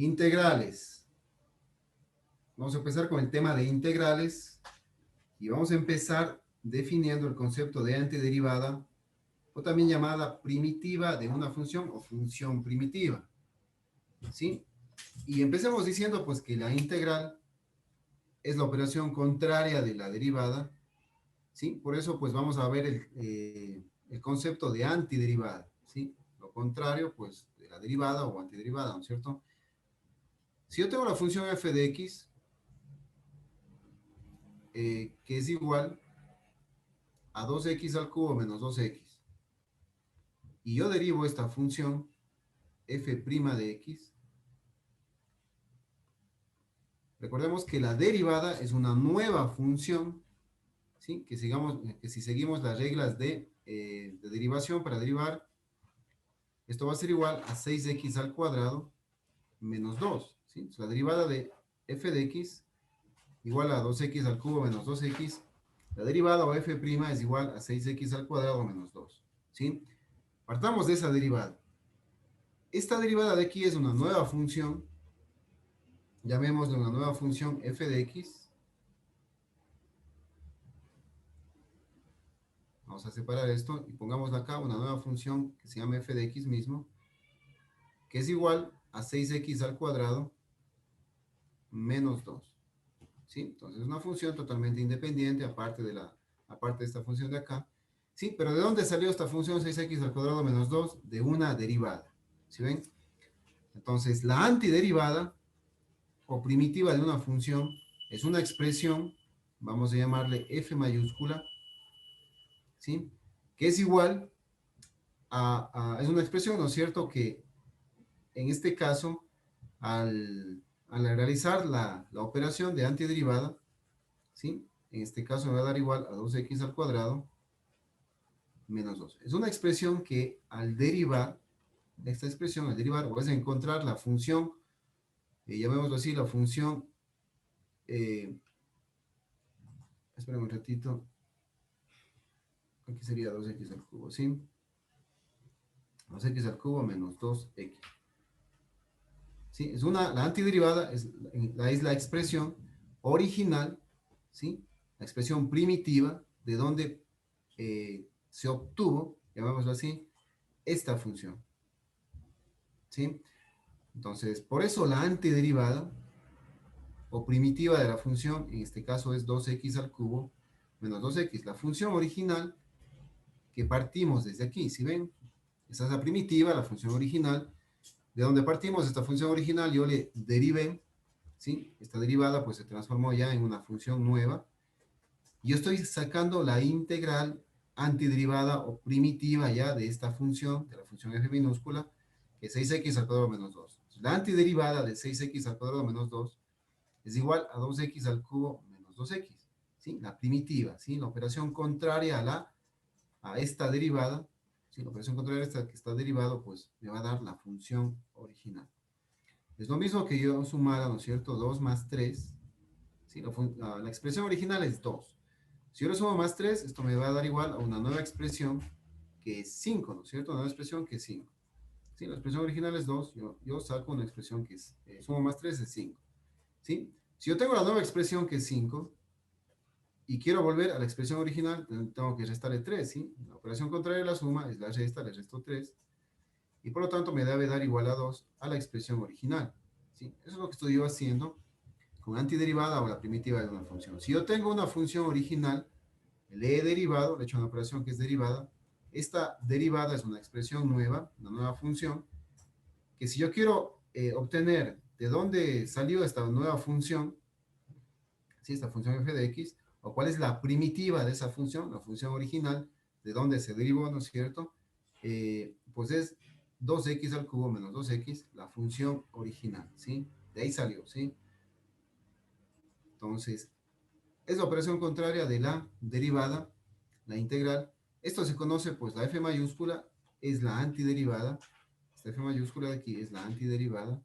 Integrales. Vamos a empezar con el tema de integrales y vamos a empezar definiendo el concepto de antiderivada o también llamada primitiva de una función o función primitiva. ¿Sí? Y empecemos diciendo pues que la integral es la operación contraria de la derivada. ¿Sí? Por eso pues vamos a ver el concepto de antiderivada. ¿Sí? Lo contrario pues de la derivada o antiderivada, ¿no es cierto? Si yo tengo la función f de x, que es igual a 2x al cubo menos 2x, y yo derivo esta función f' de x, recordemos que la derivada es una nueva función, ¿sí? Que si seguimos las reglas de derivación para derivar, esto va a ser igual a 6x al cuadrado menos 2, ¿sí? Entonces, la derivada de f de x igual a 2x al cubo menos 2x, la derivada o f' es igual a 6x al cuadrado menos 2, ¿sí? Partamos de esa derivada. Esta derivada de aquí es una nueva función, llamémosle una nueva función f de x. Vamos a separar esto y pongámosle acá una nueva función que se llama f de x mismo, que es igual a 6x al cuadrado menos 2. ¿Sí? Entonces es una función totalmente independiente, aparte de esta función de acá. ¿Sí? Pero ¿de dónde salió esta función 6x al cuadrado menos 2? De una derivada. ¿Sí ven? Entonces la antiderivada o primitiva de una función es una expresión, vamos a llamarle f mayúscula, ¿sí? Que es igual es una expresión, ¿no es cierto? Que en este caso, al realizar la operación de antiderivada, ¿sí? En este caso me va a dar igual a 2x al cuadrado menos 2. Es una expresión que al derivar, esta expresión al derivar, vas a encontrar la función, llamémoslo así, la función, eh, espera un ratito, aquí sería 2x al cubo, ¿sí? 2x al cubo menos 2x. ¿Sí? La antiderivada es la expresión original, ¿sí? La expresión primitiva de donde se obtuvo, llamémoslo así, esta función. ¿Sí? Entonces, por eso la antiderivada o primitiva de la función, en este caso es 2x al cubo menos 2x. La función original que partimos desde aquí, ¿sí ven? Esa es la primitiva, la función original. De donde partimos esta función original, yo le derivé, ¿sí? Esta derivada pues se transformó ya en una función nueva. Yo estoy sacando la integral antiderivada o primitiva ya de esta función, de la función f minúscula, que es 6x al cuadrado menos 2. La antiderivada de 6x al cuadrado menos 2 es igual a 2x al cubo menos 2x, ¿sí? La primitiva, ¿sí? La operación contraria a esta derivada, ¿sí? La operación contraria a esta que está derivado, pues me va a dar la función original. Es lo mismo que yo sumara, ¿no es cierto? 2 más 3, ¿sí? La expresión original es 2. Si yo le sumo más 3, esto me va a dar igual a una nueva expresión que es 5, ¿no es cierto? Una nueva expresión que es 5. ¿Sí? La expresión original es 2, yo saco una expresión que es, sumo más 3 es 5. ¿Sí? Si yo tengo la nueva expresión que es 5 y quiero volver a la expresión original, tengo que restarle 3, ¿sí? La operación contraria a la suma es la resta, le resto 3, y por lo tanto me debe dar igual a 2 a la expresión original, ¿sí? Eso es lo que estoy yo haciendo con antiderivada o la primitiva de una función. Si yo tengo una función original, le he derivado, le he hecho una operación que es derivada, esta derivada es una expresión nueva, una nueva función, que si yo quiero obtener de dónde salió esta nueva función, ¿sí? Esta función f de x, o cuál es la primitiva de esa función, la función original, de dónde se derivó, ¿no es cierto? Pues es 2x al cubo menos 2x, la función original, ¿sí? De ahí salió, ¿sí? Entonces, es la operación contraria de la derivada, la integral. Esto se conoce, pues la f mayúscula es la antiderivada, esta f mayúscula de aquí es la antiderivada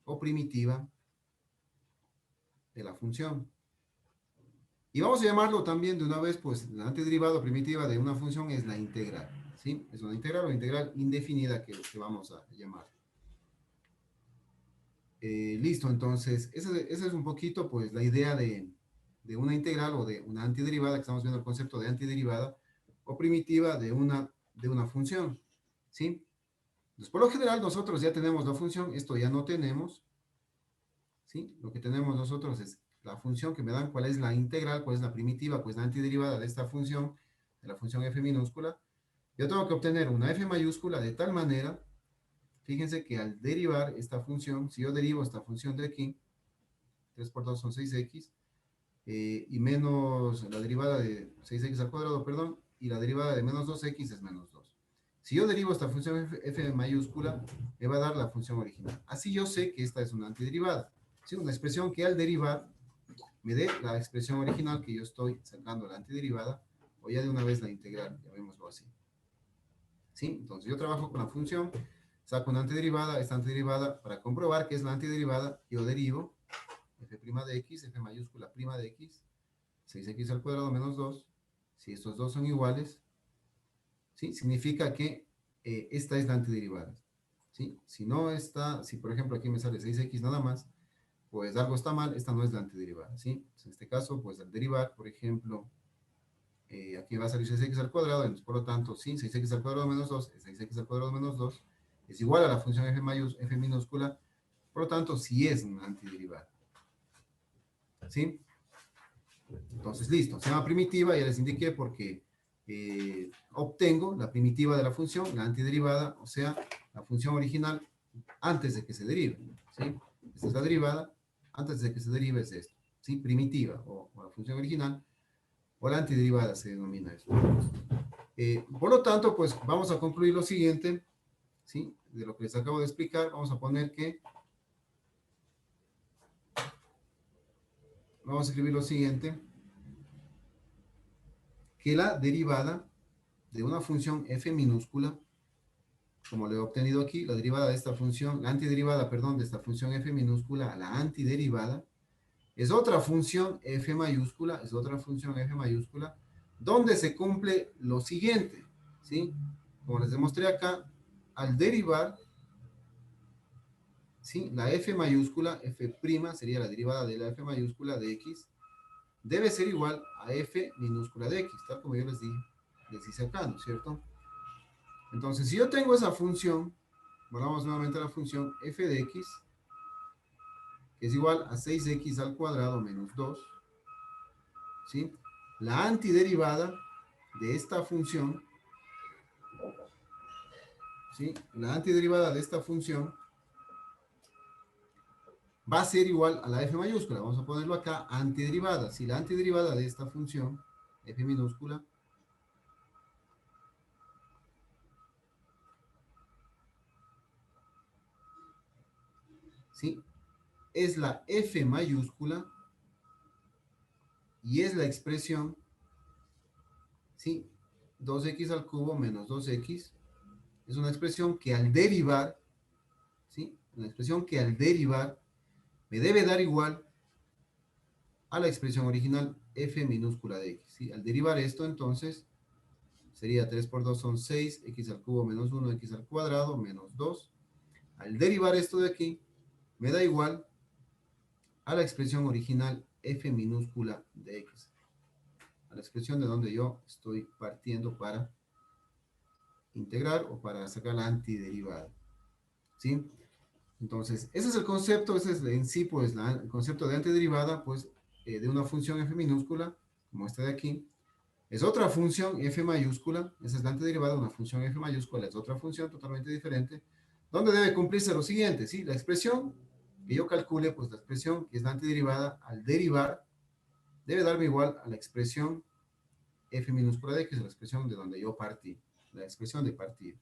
o primitiva de la función. Y vamos a llamarlo también de una vez, pues la antiderivada o primitiva de una función es la integral, ¿sí? Es una integral o integral indefinida que vamos a llamar. Listo, entonces, esa es un poquito, pues, la idea de una integral o de una antiderivada, que estamos viendo el concepto de antiderivada, o primitiva de una función, ¿sí? Entonces, por lo general, nosotros ya tenemos la función, esto ya no tenemos, ¿sí? Lo que tenemos nosotros es la función que me dan cuál es la integral, cuál es la primitiva, cuál es la antiderivada de esta función, de la función f minúscula. Yo tengo que obtener una f mayúscula de tal manera, fíjense que al derivar esta función, si yo derivo esta función de aquí, 3 por 2 son 6x, y menos la derivada de 6x al cuadrado, perdón, y la derivada de menos 2x es menos 2. Si yo derivo esta función f mayúscula, me va a dar la función original. Así yo sé que esta es una antiderivada. ¿Sí? Una expresión que al derivar me dé la expresión original que yo estoy sacando la antiderivada, o ya de una vez la integral, llamémoslo así. ¿Sí? Entonces yo trabajo con la función, saco una antiderivada, esta antiderivada, para comprobar que es la antiderivada, yo derivo f' de x, f mayúscula prima de x, 6x al cuadrado menos 2. Si estos dos son iguales, ¿sí? Significa que esta es la antiderivada. ¿Sí? Si no está, si por ejemplo aquí me sale 6x nada más, pues algo está mal, esta no es la antiderivada. ¿Sí? Entonces, en este caso, pues al derivar, por ejemplo, aquí va a salir 6x al cuadrado, entonces, por lo tanto, sí, 6x al cuadrado menos 2 es 6x al cuadrado menos 2, es igual a la función f minúscula, por lo tanto, sí es una antiderivada. ¿Sí? Entonces, listo, se llama primitiva, ya les indiqué porque obtengo la primitiva de la función, la antiderivada, o sea, la función original antes de que se derive. ¿Sí? Esta es la derivada, antes de que se derive es esto. ¿Sí? Primitiva, o la función original, o la antiderivada se denomina eso. Por lo tanto, pues vamos a concluir lo siguiente, ¿sí? De lo que les acabo de explicar, vamos a poner que, vamos a escribir lo siguiente, que la derivada de una función f minúscula, como lo he obtenido aquí, la derivada de esta función, la antiderivada, perdón, de esta función f minúscula, la antiderivada, es otra función f mayúscula, es otra función f mayúscula, donde se cumple lo siguiente, ¿sí? Como les demostré acá, al derivar, ¿sí? La f mayúscula, f' sería la derivada de la f mayúscula de x, debe ser igual a f minúscula de x, tal como yo les hice acá, ¿no es cierto? Entonces, si yo tengo esa función, volvamos nuevamente a la función f de x, que es igual a 6x al cuadrado menos 2, ¿sí? La antiderivada de esta función, ¿sí? La antiderivada de esta función va a ser igual a la f mayúscula. Vamos a ponerlo acá, antiderivada. Si la antiderivada de esta función, f minúscula, ¿sí? Es la f mayúscula y es la expresión, ¿sí? 2x al cubo menos 2x es una expresión que al derivar, ¿sí? Una expresión que al derivar me debe dar igual a la expresión original f minúscula de x, ¿sí? Al derivar esto, entonces, sería 3 por 2 son 6, x al cubo menos 1, x al cuadrado menos 2. Al derivar esto de aquí, me da igual a la expresión original f minúscula de x, a la expresión de donde yo estoy partiendo para integrar o para sacar la antiderivada, ¿sí? Entonces, ese es el concepto, ese es en sí, pues, el concepto de antiderivada, pues, de una función f minúscula, como esta de aquí. Es otra función f mayúscula, esa es la antiderivada de una función f mayúscula, es otra función totalmente diferente, donde debe cumplirse lo siguiente, ¿sí? La expresión que yo calcule, pues la expresión que es la antiderivada, al derivar, debe darme igual a la expresión f minúscula de x, la expresión de donde yo partí, la expresión de partida.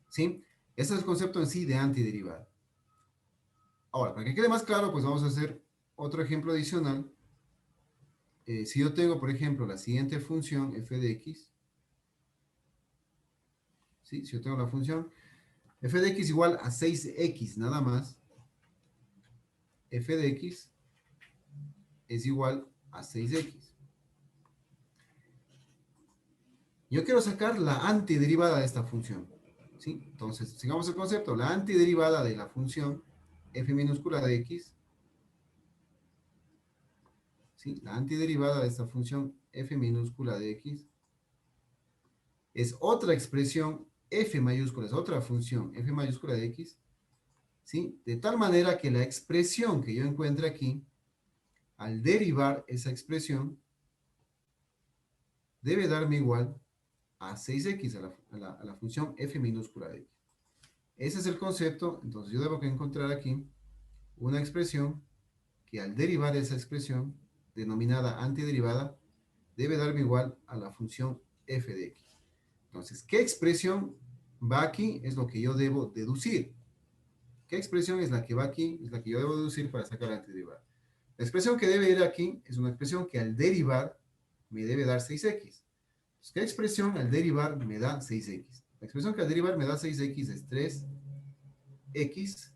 ¿Sí? Ese es el concepto en sí de antiderivada. Ahora, para que quede más claro, pues vamos a hacer otro ejemplo adicional. Si yo tengo, por ejemplo, la siguiente función f de x, ¿sí? Si yo tengo la función f de x igual a 6x nada más, f de x es igual a 6x. Yo quiero sacar la antiderivada de esta función, ¿sí? Entonces, sigamos el concepto. La antiderivada de la función f minúscula de x, ¿sí? La antiderivada de esta función f minúscula de x es otra expresión f mayúscula, es otra función f mayúscula de x, ¿sí? De tal manera que la expresión que yo encuentre aquí, al derivar esa expresión, debe darme igual a 6x, a la función f minúscula de x. Ese es el concepto, entonces yo debo que encontrar aquí una expresión que al derivar esa expresión, denominada antiderivada, debe darme igual a la función f de x. Entonces, ¿qué expresión va aquí? Es lo que yo debo deducir. ¿Qué expresión es la que va aquí? Es la que yo debo deducir para sacar la antiderivada. La expresión que debe ir aquí es una expresión que al derivar me debe dar 6x. ¿Qué expresión al derivar me da 6x? La expresión que al derivar me da 6x es 3x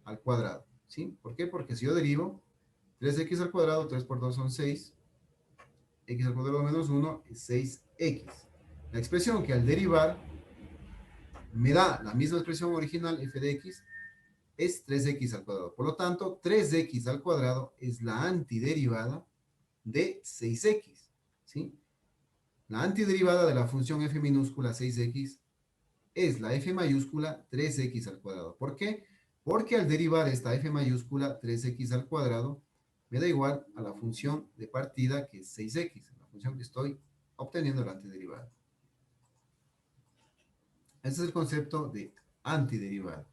al cuadrado. ¿Sí? ¿Por qué? Porque si yo derivo 3x al cuadrado, 3 por 2 son 6, x al cuadrado menos 1 es 6x. La expresión que al derivar me da la misma expresión original, f de x, es 3x al cuadrado. Por lo tanto, 3x al cuadrado es la antiderivada de 6x. ¿Sí? La antiderivada de la función f minúscula 6x es la f mayúscula 3x al cuadrado. ¿Por qué? Porque al derivar esta f mayúscula 3x al cuadrado, me da igual a la función de partida que es 6x, la función que estoy obteniendo la antiderivada. Ese es el concepto de antiderivada.